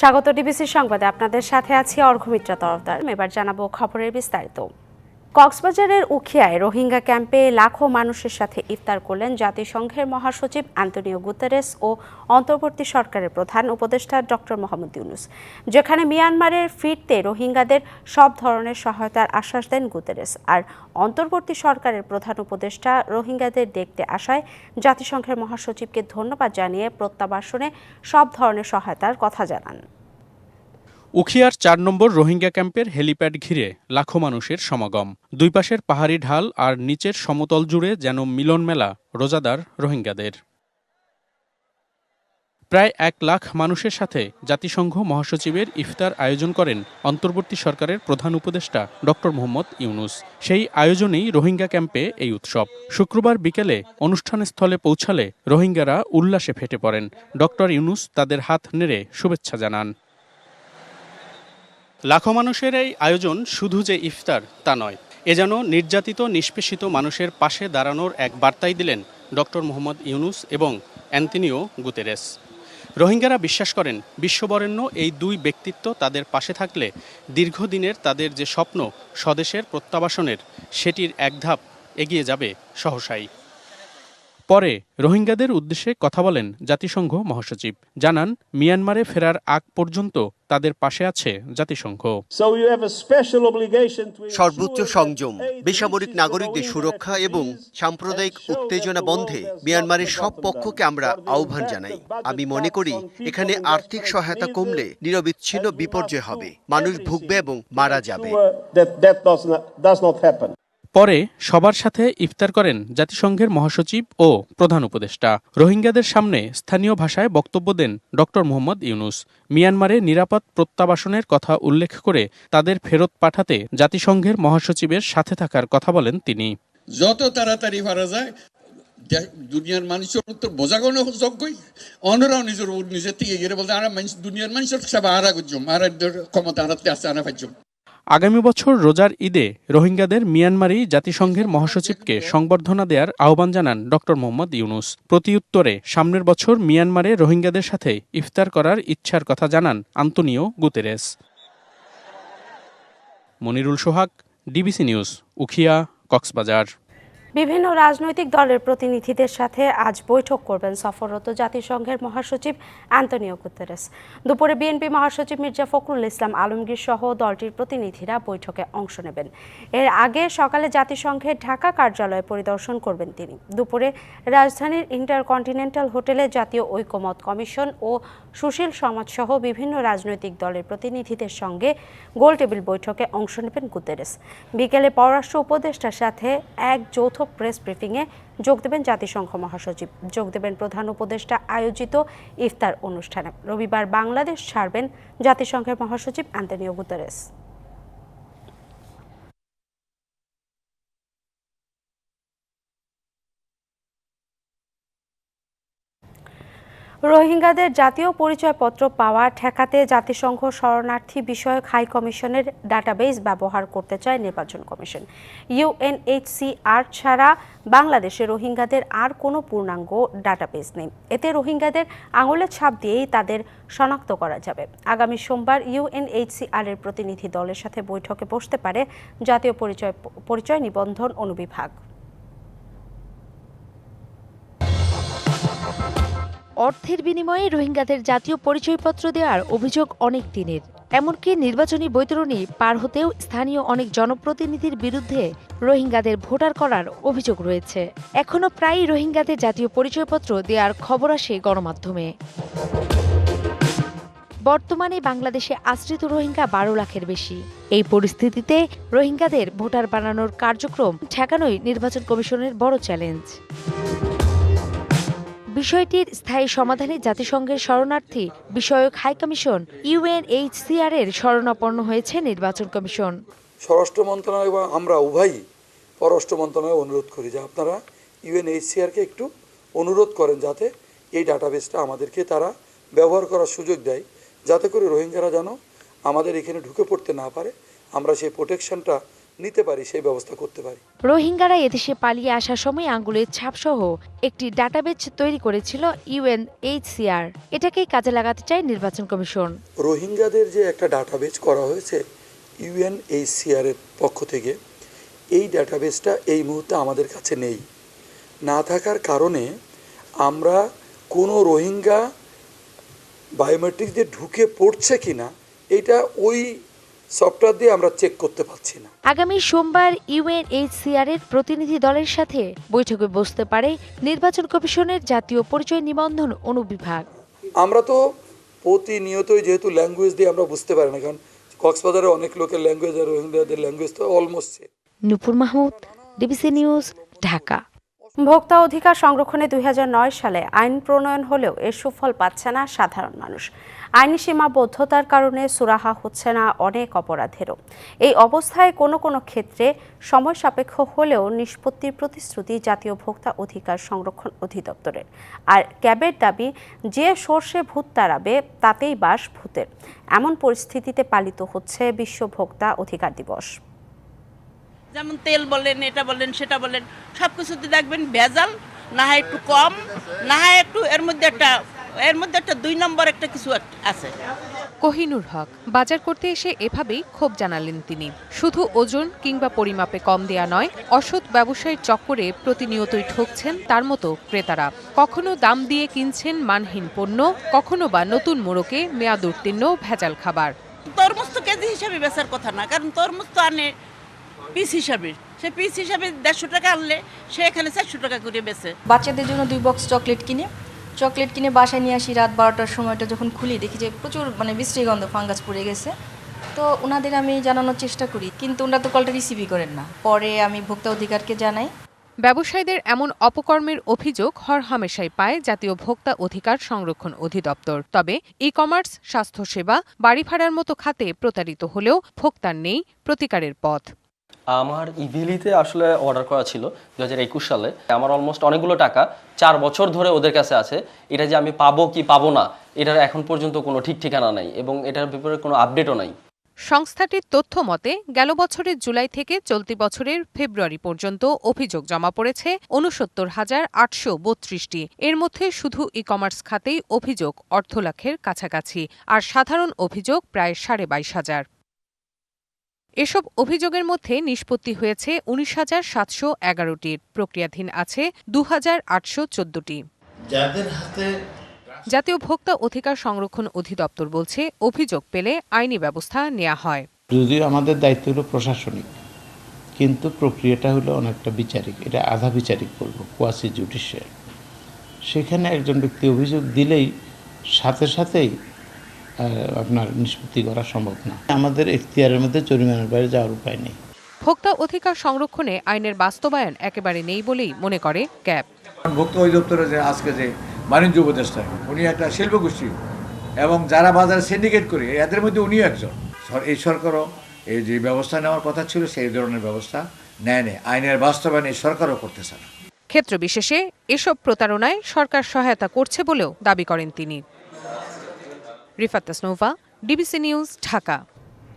স্বাগত ডিবিসি সংবাদে আপনাদের সাথে আছি অর্ঘমিত্রা তরফদার। এবার জানাবো খবরের বিস্তারিত। কক্সবাজারের উখিয়ায় রোহিঙ্গা ক্যাম্পে লাখো মানুষের সাথে ইফতার করলেন জাতিসংঘের মহাসচিব অ্যান্তনিও গুতেরেস ও অন্তর্বর্তী সরকারের প্রধান উপদেষ্টা ডক্টর মোহাম্মদ ইউনুস, যেখানে মিয়ানমারের ফিরতে রোহিঙ্গাদের সব ধরনের সহায়তার আশ্বাস দেন গুতেরেস। আর অন্তর্বর্তী সরকারের প্রধান উপদেষ্টা রোহিঙ্গাদের দেখতে আসায় জাতিসংঘের মহাসচিবকে ধন্যবাদ জানিয়ে প্রত্যাবাসনে সব ধরনের সহায়তার কথা জানান। উখিয়ার ৪ নম্বর রোহিঙ্গা ক্যাম্পের হেলিপ্যাড ঘিরে লাখো মানুষের সমাগম। দুই পাশের পাহাড়ি ঢাল আর নিচের সমতল জুড়ে যেন মিলন মেলা রোজাদার রোহিঙ্গাদের। প্রায় ১ লাখ মানুষের সাথে জাতিসংঘ মহাসচিবের ইফতার আয়োজন করেন অন্তর্বর্তী সরকারের প্রধান উপদেষ্টা ডক্টর মোহাম্মদ ইউনুস। সেই আয়োজনেই রোহিঙ্গা ক্যাম্পে এই উৎসব। শুক্রবার বিকেলে অনুষ্ঠানস্থলে পৌঁছালে রোহিঙ্গারা উল্লাসে ফেটে পড়েন। ডক্টর ইউনুস তাদের হাত নেড়ে শুভেচ্ছা জানান। লাখো মানুষের এই আয়োজন শুধু যে ইফতার তা নয়, এ যেন নির্যাতিত নিষ্পেষিত মানুষের পাশে দাঁড়ানোর এক বার্তাই দিলেন ডক্টর মোহাম্মদ ইউনুস এবং অ্যান্তনিও গুতেরেস। রোহিঙ্গারা বিশ্বাস করেন বিশ্ববরেণ্য এই দুই ব্যক্তিত্ব তাদের পাশে থাকলে দীর্ঘদিনের তাদের যে স্বপ্ন স্বদেশের প্রত্যাবাসনের, সেটির এক ধাপ এগিয়ে যাবে সহসাই। পরে রোহিঙ্গাদের উদ্দেশ্যে কথা বলেন জাতিসংঘ মহাসচিব। জানান, মিয়ানমারে ফেরার আগ পর্যন্ত তাদের পাশে আছে জাতিসংঘ। সর্বোচ্চ সংযম, বেসামরিক নাগরিকদের সুরক্ষা এবং সাম্প্রদায়িক উত্তেজনা বন্ধে মিয়ানমারের সব পক্ষকে আমরা আহ্বান জানাই। আমি মনে করি এখানে আর্থিক সহায়তা কমলে নিরবিচ্ছিন্ন বিপর্যয় হবে, মানুষ ভুগবে এবং মারা যাবে। পরে সবার সাথে ইফতার করেন জাতিসংঘের মহাসচিব ও প্রধান উপদেষ্টা। রোহিঙ্গাদের সামনে স্থানীয় ভাষায় বক্তব্য দেন ডক্টর মোহাম্মদ ইউনুস। মিয়ানমারে নিরাপদ প্রত্যাবাসনের কথা উল্লেখ করে তাদের ফেরত পাঠাতে জাতিসংঘের মহাসচিবের সাথে থাকার কথা বলেন তিনি। যত তাড়াতাড়ি পারা যায় দুনিয়ার মানুষের উত্তর বোঝাগণ যোগ্যই অন্যরাও নিজের থেকে গিয়ে বলতে আমরা দুনিয়ার মানুষের সেবা আরা করছম, আর ক্ষমতা আনাতে আসছে আনা পাইছম। আগামী বছর রোজার ঈদে রোহিঙ্গাদের মিয়ানমারেই জাতিসংঘের মহাসচিবকে সংবর্ধনা দেওয়ার আহ্বান জানান ডক্টর মোহাম্মদ ইউনুস। প্রতিউত্তরে সামনের বছর মিয়ানমারে রোহিঙ্গাদের সাথে ইফতার করার ইচ্ছার কথা জানান অ্যান্তনিও গুতেরেস। মনিরুল সোহাগ, ডিবিসি নিউজ, উখিয়া, কক্সবাজার। বিভিন্ন রাজনৈতিক দলের প্রতিনিধিদের সাথে আজ বৈঠক করবেন সফররত জাতিসংঘের মহাসচিব অ্যান্তনিও গুতেরেস। দুপুরে বিএনপি মহাসচিব মির্জা ফখরুল ইসলাম আলমগীর সহ দলটির প্রতিনিধিরা বৈঠকে অংশ নেবেন। এর আগে সকালে জাতিসংঘের ঢাকা কার্যালয় পরিদর্শন করবেন তিনি। দুপুরে রাজধানীর ইন্টারকন্টিনেন্টাল হোটেলে জাতীয় ঐকমত্য কমিশন ও সুশীল সমাজসহ বিভিন্ন রাজনৈতিক দলের প্রতিনিধিদের সঙ্গে গোলটেবিল বৈঠকে অংশ নেবেন গুতেরেস। বিকেলে পররাষ্ট্র উপদেষ্টার সাথে এক যৌথ প্রেস ব্রিফিংয়ে যোগ দেবেন জাতিসংঘ মহাসচিব। যোগ দেবেন প্রধান উপদেষ্টা আয়োজিত ইফতার অনুষ্ঠানে। রবিবার বাংলাদেশ ছাড়বেন জাতিসংঘের মহাসচিব অ্যান্তনিও গুতেরেস। রোহিঙ্গাদের জাতীয় পরিচয়পত্র পাওয়া ঠেকাতে জাতিসংঘ শরণার্থী বিষয়ক হাই কমিশনের ডাটাবেস ব্যবহার করতে চায় নির্বাচন কমিশন। ইউএনএইচসিআর ছাড়া বাংলাদেশে রোহিঙ্গাদের আর কোনো পূর্ণাঙ্গ ডাটাবেস নেই। এতে রোহিঙ্গাদের আঙুলের ছাপ দিয়েই তাদের শনাক্ত করা যাবে। আগামী সোমবার ইউএনএইচসিআর এর প্রতিনিধি দলের সাথে বৈঠকে বসতে পারে জাতীয় পরিচয় নিবন্ধন অনুবিভাগ। অর্থের বিনিময়ে রোহিঙ্গাদের জাতীয় পরিচয়পত্র দেওয়ার অভিযোগ অনেক দিনের। এমনকি নির্বাচনী বৈতরণী পার হতেও স্থানীয় অনেক জনপ্রতিনিধির বিরুদ্ধে রোহিঙ্গাদের ভোটার করার অভিযোগ রয়েছে। এখনো প্রায়ই রোহিঙ্গাদের জাতীয় পরিচয়পত্র দেওয়ার খবর আসে গণমাধ্যমে। বর্তমানে বাংলাদেশে আশ্রিত রোহিঙ্গা 12 লাখের বেশি। এই পরিস্থিতিতে রোহিঙ্গাদের ভোটার বানানোর কার্যক্রম ঠেকানোই নির্বাচন কমিশনের বড় চ্যালেঞ্জ। বিষয়টির স্থায়ী সমাধানে জাতিসংঘের শরণার্থী বিষয়ক হাইকমিশন ইউএনএইচসিআর এর শরণাপন্ন হয়েছে নির্বাচন কমিশন। স্বরাষ্ট্র মন্ত্রণালয় এবং আমরা উভয়ই পররাষ্ট্র মন্ত্রণালয়ে অনুরোধ করি যে আপনারা ইউএনএইচসিআরকে একটু অনুরোধ করেন যাতে এই ডাটাবেসটা আমাদেরকে তারা ব্যবহার করার সুযোগ দেয়, যাতে করে রোহিঙ্গারা যেন আমাদের এখানে ঢুকে পড়তে না পারে, আমরা সেই প্রোটেকশনটা নিতে পারি, সেই ব্যবস্থা করতে পারি। রোহিঙ্গারা এদেশে পালিয়ে আসার সময় আঙ্গুলের ছাপসহ একটি ডাটাবেজ তৈরি করেছিল ইউএনএইচসিআর। এটাকেই কাজে লাগাতে চায় নির্বাচন কমিশন। রোহিঙ্গাদের যে একটা ডাটাবেজ করা হয়েছে ইউএনএইচসিআর এর পক্ষ থেকে, এই ডাটাবেজটা এই মুহূর্তে আমাদের কাছে নেই। না থাকার কারণে আমরা কোনো রোহিঙ্গা বায়োমেট্রিক দিয়ে ঢুকে পড়ছে কিনা এটা ওই সফটওয়্যার দিয়ে আমরা চেক করতে পারছি না। আগামী সোমবার ইউএনএইচসিআর এর প্রতিনিধি দলের সাথে বৈঠকে বসতে পারে নির্বাচন কমিশনের জাতীয় পরিচয় নিবন্ধন অনুবিভাগ। আমরা তো প্রতিনিয়তই যেহেতু ল্যাঙ্গুয়েজ দিয়ে আমরা বুঝতে পারি না, কারণ কক্সবাজারে অনেক লোকের ল্যাঙ্গুয়েজ আর রোহিঙ্গাদের ল্যাঙ্গুয়েজ তো অলমোস্ট সেম। নূপুর মাহমুদ, ডিবিসি নিউজ, ঢাকা। ভোক্তা অধিকার সংরক্ষণে 2009 সালে আইন প্রণয়ন হলেও এর সুফল পাচ্ছে না সাধারণ মানুষ। আইনি সীমাবদ্ধতার কারণে সুরাহা হচ্ছে না অনেক অপরাধেরও। এই অবস্থায় কোনো কোনো ক্ষেত্রে সময় সাপেক্ষ হলেও নিষ্পত্তির প্রতিশ্রুতি জাতীয় ভোক্তা অধিকার সংরক্ষণ অধিদপ্তরের। আর ক্যাবের দাবি, যে সর্ষে ভূত তাড়াবে তাতেই বাস ভূতের। এমন পরিস্থিতিতে পালিত হচ্ছে বিশ্ব ভোক্তা অধিকার দিবস। যেমন তেল বলেন, এটা বলেন, সেটা বলেন, সব কিছুতে দেখবেন ভেজাল, না হয় একটু কম, না হয় একটু এর মধ্যে একটা 2 নম্বর একটা কিছু আছে। কোহিনুর হক বাজার করতে এসে এভাবেই ক্ষোভ জানালেন তিনি। শুধু ওজন কিংবা পরিমাপে কম দেয়া নয়, অসৎ ব্যবসায়ীর চক্করে প্রতিনিয়তই ঠকছেন তার মতো ক্রেতারা। কখনো দাম দিয়ে কিনছেন মানহীন পণ্য, কখনো বা নতুন মোড়কে মেয়াদ উত্তীর্ণ ভেজাল খাবার। তরমুজ তো কেজি হিসাবে বেচার কথা না, কারণ তরমুজ তো আনে পিস হিসাবে। সে পিস হিসাবে 150 টাকা আনলে সে এখানে 400 টাকা করে বেচে। বাচ্চাদের জন্য 2 বক্স চকলেট কিনে বাসায় নিয়ে আসি। রাত 12টার সময়টা যখন খুলি দেখি যে প্রচুর বিশ্রী গন্ধ, ফাঙ্গাস পড়ে গেছে। তো ওনাদের আমি জানানোর চেষ্টা করি, কিন্তু ওনারা তো কলটা রিসিভই করেন না। পরে আমি ভোক্তা অধিকারকে জানাই। ব্যবসায়ীদের এমন অপকর্মের অভিযোগ হরহামেশাই পায় জাতীয় ভোক্তা অধিকার সংরক্ষণ অধিদপ্তর। তবে ই-কমার্স, স্বাস্থ্যসেবা, বাড়ি ভাড়ার মতো খাতে প্রতারিত হলেও ভোক্তার নেই প্রতিকারের পথ। আমার ইভিলিতে আসলে অর্ডার করা ছিল 2021 সালে। আমার অলমোস্ট অনেকগুলো টাকা 4 বছর ধরে ওদের কাছে আছে। এটা যে আমি পাবো কি পাবো না, এটার এখন পর্যন্ত কোনো ঠিক ঠিকানা নাই এবং এটার ব্যাপারে কোনো আপডেটও নাই। সংস্থাটির তথ্য মতে গেল বছরের জুলাই থেকে চলতি বছরের ফেব্রুয়ারি পর্যন্ত অভিযোগ জমা পড়েছে 69,832টি। এর মধ্যে শুধু ই-কমার্স খাতেই অভিযোগ 2 লাখের কাছাকাছি, আর সাধারণ অভিযোগ প্রায় 22,500। এসব অভিযোগের মধ্যে নিষ্পত্তি হয়েছে 19,711টির, প্রক্রিয়াধীন আছে 2,814টি। জাতীয় ভোক্তা অধিকার সংরক্ষণ অধিদপ্তর বলছে, অভিযোগ পেলে আইনি ব্যবস্থা নেওয়া হয়। যদিও আমাদের দায়িত্ব হলো প্রশাসনিক, কিন্তু প্রক্রিয়াটা হলো অনেকটা বিচারিক। এটা আধা বিচারিক বলবো, কোয়াসি জুডিশিয়াল। সেখানে একজন ব্যক্তি অভিযোগ দিলেই সাথে সাথেই আপনার নিষ্পত্তি করা সম্ভব না। আমাদের এখতিয়ারের মধ্যে জরিমানার বাইরে যাওয়ার উপায় নেই। ভোক্তা অধিকার সংরক্ষণে আইনের বাস্তবায়ন একেবারে নেই বলেই মনে করে ক্যাব। ভোক্তা অধিদপ্তরে যে আজকে যে বাণিজ্য উপদেষ্টা, উনি একটা শিল্পগোষ্ঠী এবং যারা বাজারে সিন্ডিকেট করে এদের মধ্যে উনিও একজন। এই সরকারও এই যে ব্যবস্থা নেওয়ার কথা ছিল সেই ধরনের ব্যবস্থা নেয়নি। আইনের বাস্তবায়ন এই সরকারও করতেছে না। ক্ষেত্র বিশেষে এসব প্রতারণায় সরকার সহায়তা করছে বলেও দাবি করেন তিনি। Rifat Tasnova, DBC news, Dhaka.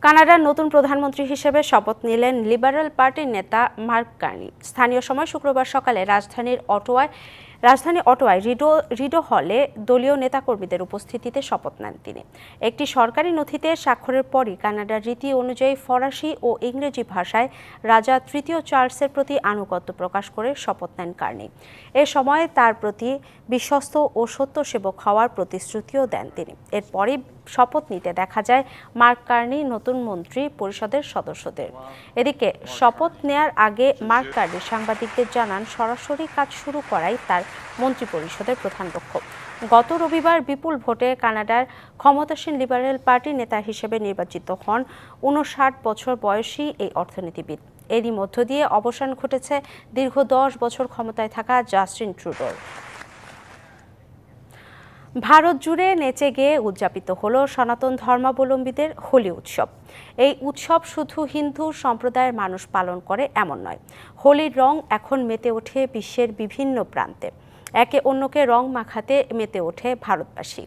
কানাডার নতুন প্রধানমন্ত্রী হিসেবে শপথ নিলেন লিবারেল পার্টির নেতা মার্ক কার্নি। স্থানীয় সময় শুক্রবার সকালে রাজধানী অটোয়ায় রিডো হলে দলীয় নেতাকর্মীদের উপস্থিতিতে শপথ নেন তিনি। একটি সরকারি নথিতে স্বাক্ষরের পরই কানাডার রীতি অনুযায়ী ফরাসি ও ইংরেজি ভাষায় রাজা 3য় চার্লসের প্রতি আনুগত্য প্রকাশ করে শপথ নেন কার্নি। এ সময় তার প্রতি বিশ্বস্ত ও সত্যসেবক হওয়ার প্রতিশ্রুতিও দেন তিনি। এরপরই শপথ নিতে দেখা যায় মার্ক কার্নি নতুন মন্ত্রী পরিষদের সদস্যদের। এদিকে শপথ নেয়ার আগে মার্ক কার্নি সাংবাদিকদের জানান, সরাসরি কাজ শুরু করাই তার মন্ত্রী পরিষদের প্রধান লক্ষ্য। গত রবিবার বিপুল ভোটে কানাডার ক্ষমতাসীন লিবারেল পার্টির নেতা হিসেবে নির্বাচিত হন 59 বছর বয়সী এই অর্থনীতিবিদ। এরই মধ্য দিয়ে অবসান ঘটেছে দীর্ঘ 10 বছর ক্ষমতায় থাকা জাস্টিন ট্রুডোর। ভারত জুড়ে নেচে গেয়ে উদযাপিত হলো সনাতন ধর্মাবলম্বীদের হোলি উৎসব। এই উৎসব শুধু হিন্দু সম্প্রদায়ের মানুষ পালন করে এমন নয়। হোলির রং এখন মেতে ওঠে বিশ্বের বিভিন্ন প্রান্তে। একে অন্যকে রং মাখাতে মেতে ওঠে ভারতবাসী।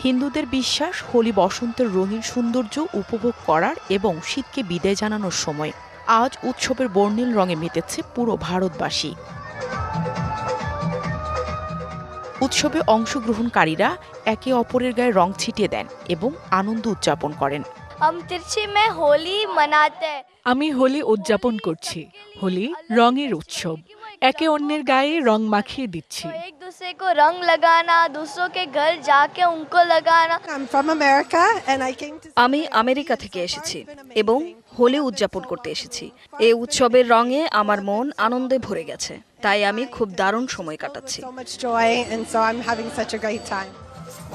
হিন্দুদের বিশ্বাস হোলি বসন্তের রঙিন সৌন্দর্য উপভোগ করার এবং শীতকে বিদায় জানানোর সময়। আজ উৎসবের বর্ণিল রঙে মেতেছে পুরো ভারতবাসী। উৎসবে অংশগ্রহণকারীরা একে অপরের গায়ে রং ছিটিয়ে দেন এবং আনন্দ উদযাপন করেন। আমি হোলি উদযাপন করছি। হোলি রঙের উৎসব, একে অন্যের গায়ে রং মাখিয়ে দিচ্ছি। আমি আমেরিকা থেকে এসেছি এবং হোলি উদযাপন করতে এসেছি। এই উৎসবের রঙে আমার মন আনন্দে ভরে গেছে, তাই আমি খুব দারুণ সময় কাটাচ্ছি।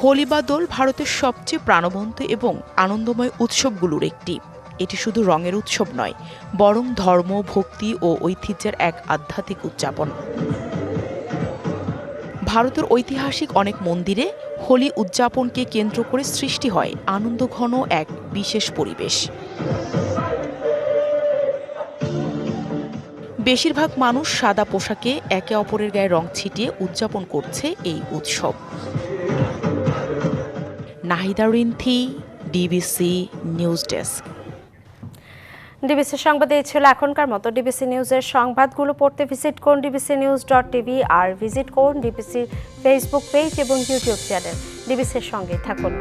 হোলি বা দোল ভারতের সবচেয়ে প্রাণবন্ত এবং আনন্দময় উৎসবগুলোর একটি। এটি শুধু রঙের উৎসব নয়, বরং ধর্ম, ভক্তি ও ঐতিহ্যের এক আধ্যাত্মিক উদযাপন। ভারতের ঐতিহাসিক অনেক মন্দিরে হোলি উদযাপনকে কেন্দ্র করে সৃষ্টি হয় আনন্দঘন এক বিশেষ পরিবেশ। বেশিরভাগ মানুষ সাদা পোশাকে একে অপরের গায়ে রং ছিটিয়ে উদযাপন করছে এই উৎসব। Nahida Rinthi, DBC news desk. DBC সংবাদে এই ছিল এখনকার মতো। ডিবিসি নিউজের সংবাদগুলো পড়তে ভিজিট করুন dbcnews.tv আর ভিজিট করুন ডিবিসির ফেসবুক পেজ এবং ইউটিউব চ্যানেল। ডিবিসির সঙ্গেই থাকুন।